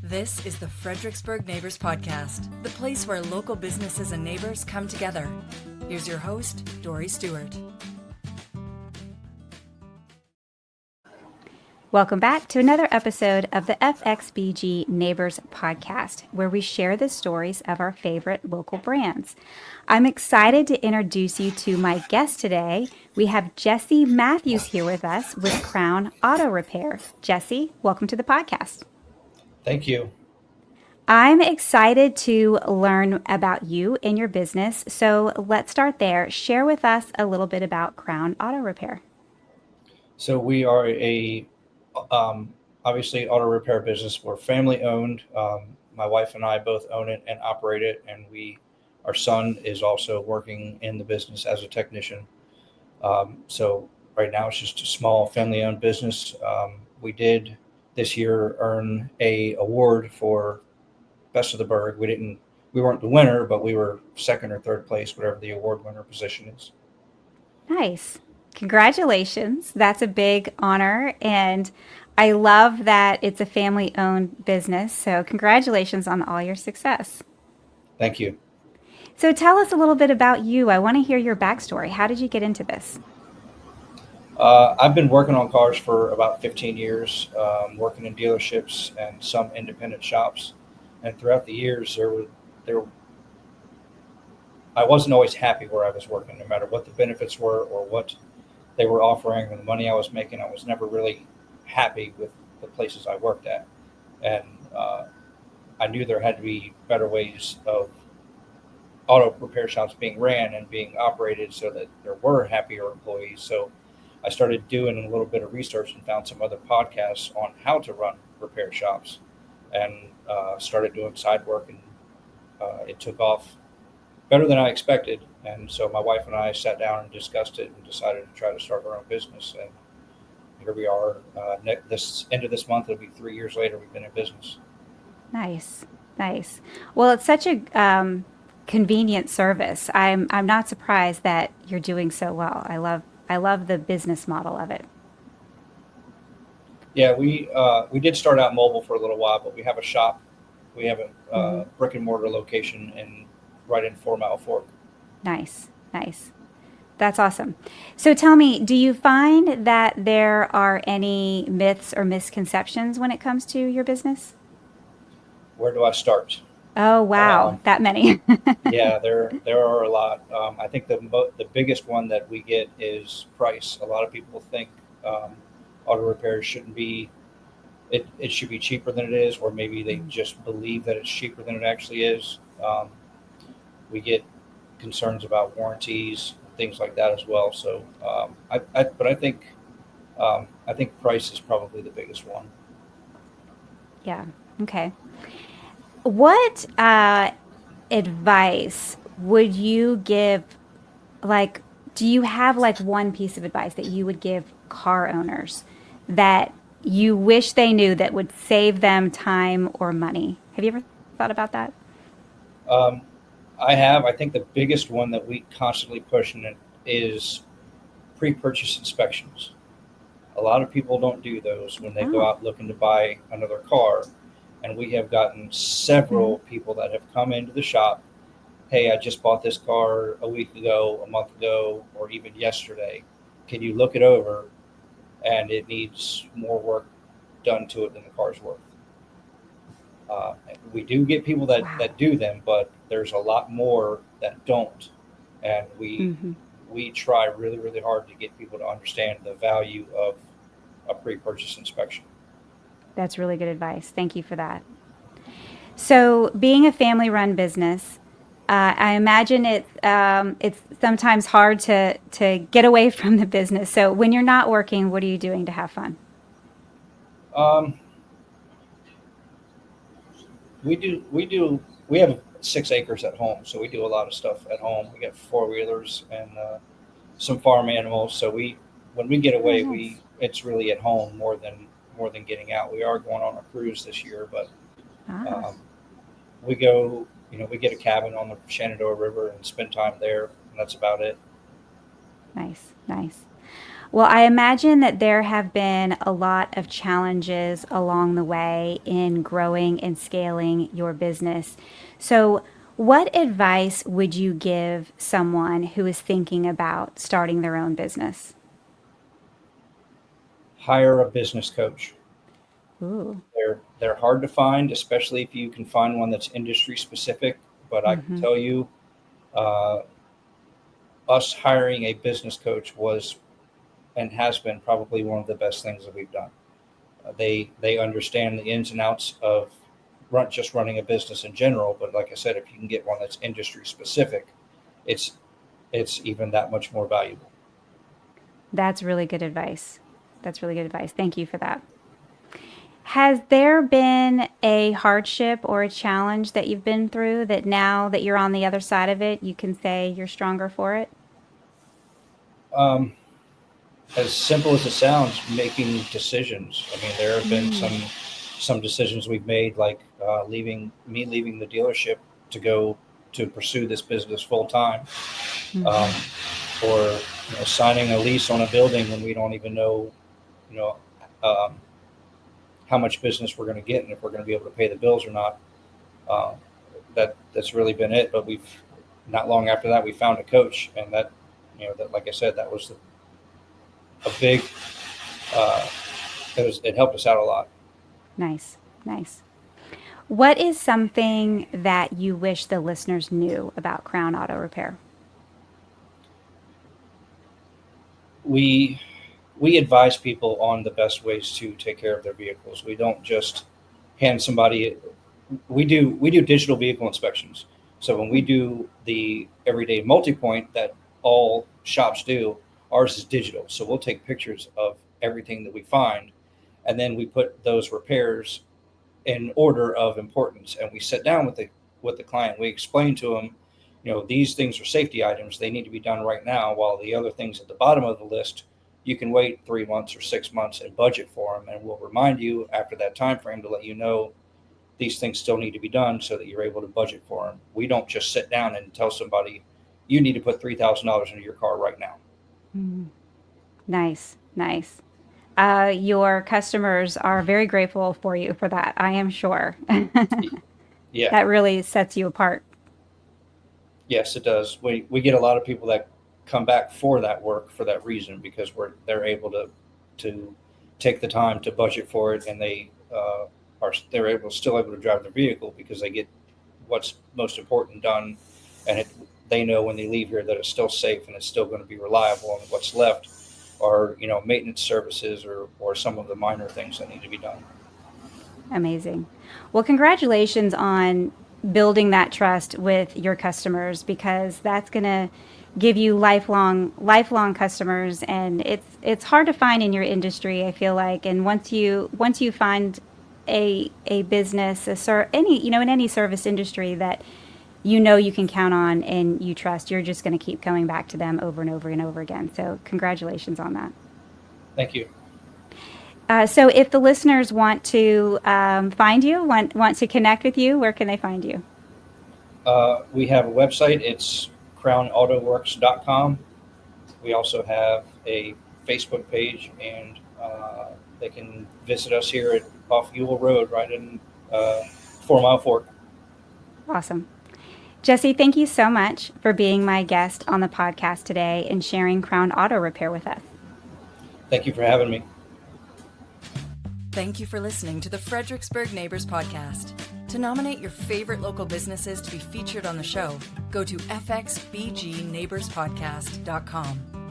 This is the Fredericksburg Neighbors Podcast, the place where local businesses and neighbors come together. Here's your host, Dory Stewart. Welcome back to another episode of the FXBG Neighbors Podcast, where we share the stories of our favorite local brands. I'm excited to introduce you to my guest today. We have Jesse Matthews here with us with Crown Auto Repair. Jesse, welcome to the podcast. Thank you. I'm excited to learn about you and your business. So let's start there. Share with us a little bit about Crown Auto Repair. So we are obviously auto repair business. We're family owned. My wife and I both own it and operate it, and our son is also working in the business as a technician. So right now it's just a small family owned business. We did this year earn a award for Best of the Berg. We weren't the winner, but we were second or third place, whatever the award winner position is. Nice. Congratulations. That's a big honor. And I love that it's a family owned business. So, congratulations on all your success. Thank you. So, tell us a little bit about you. I want to hear your backstory. How did you get into this? I've been working on cars for about 15 years, working in dealerships and some independent shops. And throughout the years, I wasn't always happy where I was working, no matter what the benefits were or what they were offering and the money I was making. I was never really happy with the places I worked at. And I knew there had to be better ways of auto repair shops being ran and being operated so that there were happier employees. So I started doing a little bit of research and found some other podcasts on how to run repair shops, and started doing side work, and it took off better than I expected. And so my wife and I sat down and discussed it and decided to try to start our own business. And here we are. This end of this month, it'll be 3 years later we've been in business. Nice. Nice. Well, it's such a convenient service. I'm not surprised that you're doing so well. I love the business model of it. Yeah, we did start out mobile for a little while, but we have a shop. We have a brick and mortar location right in 4 Mile Fork. Nice. Nice. That's awesome. So tell me, do you find that there are any myths or misconceptions when it comes to your business? Where do I start? Oh, wow. That many. Yeah, there are a lot. I think the biggest one that we get is price. A lot of people think auto repairs shouldn't be, it should be cheaper than it is, or maybe they just believe that it's cheaper than it actually is. We get concerns about warranties, things like that as well. So, but I think price is probably the biggest one. Yeah. Okay. What advice would you give? Like, do you have like one piece of advice that you would give car owners that you wish they knew that would save them time or money? Have you ever thought about that? I have. I think the biggest one that we constantly push in it is pre-purchase inspections. A lot of people don't do those when they go out looking to buy another car. And we have gotten several people that have come into the shop. Hey, I just bought this car a week ago, a month ago, or even yesterday. Can you look it over? And it needs more work done to it than the car's worth. We do get people that do them, but there's a lot more that don't. And we try really, really hard to get people to understand the value of a pre-purchase inspection. That's really good advice. Thank you for that. So, being a family-run business, I imagine it's sometimes hard to get away from the business. So, when you're not working, what are you doing to have fun? We have 6 acres at home, so we do a lot of stuff at home. We got 4-wheelers and some farm animals. So when we get away, it's really at home more than getting out. We are going on a cruise this year, but we go, we get a cabin on the Shenandoah River and spend time there, and that's about it. Nice, nice. Well, I imagine that there have been a lot of challenges along the way in growing and scaling your business. So, what advice would you give someone who is thinking about starting their own business? Hire a business coach. Ooh. They're hard to find, especially if you can find one that's industry specific. But I can Mm-hmm. tell you, uh, us hiring a business coach was and has been probably one of the best things that we've done. They understand the ins and outs of just running a business in general. But like I said, if you can get one that's industry specific, it's it's even that much more valuable. That's really good advice. That's really good advice. Thank you for that. Has there been a hardship or a challenge that you've been through that now that you're on the other side of it, you can say you're stronger for it? Um, as simple as it sounds, making decisions. I mean, there have been Mm. some decisions we've made, like leaving the dealership to go to pursue this business full time, um, Mm-hmm. or signing a lease on a building when we don't even know, you know, um, how much business we're going to get and if we're going to be able to pay the bills or not. Uh, that's really been it. But we've not long after that we found a coach, and that like I said, that was a big. Uh, it helped us out a lot. Nice, nice. What is something that you wish the listeners knew about Crown Auto Repair? We we advise people on the best ways to take care of their vehicles. We don't just hand somebody. We do digital vehicle inspections. So when we do the everyday multi-point that all shops do, ours is digital. So we'll take pictures of everything that we find, and then we put those repairs in order of importance, and we sit down with the client. We explain to them, these things are safety items, they need to be done right now, while the other things at the bottom of the list, you can wait 3 months or 6 months and budget for them, and we'll remind you after that time frame to let you know these things still need to be done so that you're able to budget for them. We don't just sit down and tell somebody you need to put $3,000 into your car right now. Mm. Nice, nice. Your customers are very grateful for you for that, I am sure. Yeah. That really sets you apart. Yes, it does. We get a lot of people that come back for that work for that reason, because they're able to take the time to budget for it, and they're still able to drive their vehicle because they get what's most important done, and they know when they leave here that it's still safe and it's still going to be reliable, and what's left are maintenance services or some of the minor things that need to be done. Amazing. Well, congratulations on building that trust with your customers because that's going to give you lifelong customers, and it's hard to find in your industry, I feel like. And once you find a business, in any service industry that you can count on and you trust, you're just going to keep coming back to them over and over and over again. So congratulations on that. Thank you. So if the listeners want to find you, want to connect with you, where can they find you? We have a website. It's crownautoworks.com. We also have a Facebook page, and they can visit us here off Ewell Road, right in 4 Mile Fork. Awesome. Jesse, thank you so much for being my guest on the podcast today and sharing Crown Auto Repair with us. Thank you for having me. Thank you for listening to the Fredericksburg Neighbors Podcast. To nominate your favorite local businesses to be featured on the show, go to fxbgneighborspodcast.com.